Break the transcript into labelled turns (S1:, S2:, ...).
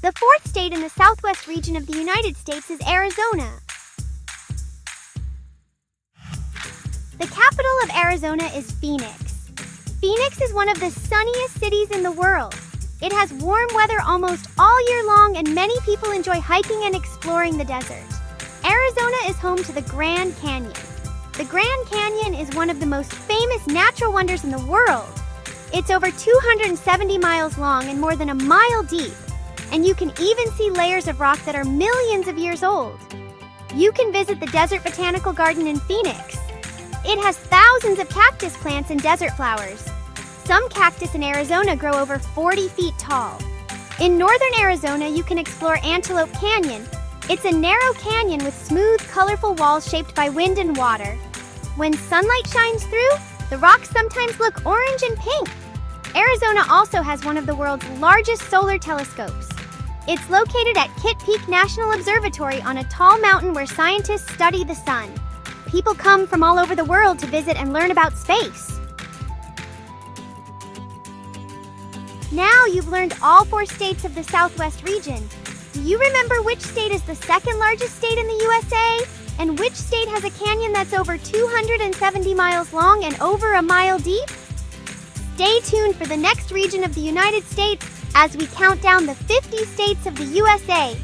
S1: The fourth state in the southwest region of the United States is Arizona. The capital of Arizona is Phoenix. Phoenix is one of the sunniest cities in the world. It has warm weather almost all year long, and many people enjoy hiking and exploring the desert. Arizona is home to the Grand Canyon. The Grand Canyon is one of the most famous natural wonders in the world. It's over 270 miles long and more than a mile deep, and you can even see layers of rock that are millions of years old. You can visit the Desert Botanical Garden in Phoenix. It has thousands of cactus plants and desert flowers. Some cactus in Arizona grow over 40 feet tall. In northern Arizona, you can explore Antelope Canyon. It's a narrow canyon with smooth, colorful walls shaped by wind and water. When sunlight shines through, the rocks sometimes look orange and pink. Arizona also has one of the world's largest solar telescopes. It's located at Kitt Peak National Observatory on a tall mountain where scientists study the sun. People come from all over the world to visit and learn about space. Now you've learned all 4 states of the Southwest region. Do you remember which state is the second largest state in the USA? And which state has a canyon that's over 270 miles long and over a mile deep? Stay tuned for the next region of the United States as we count down the 50 states of the USA.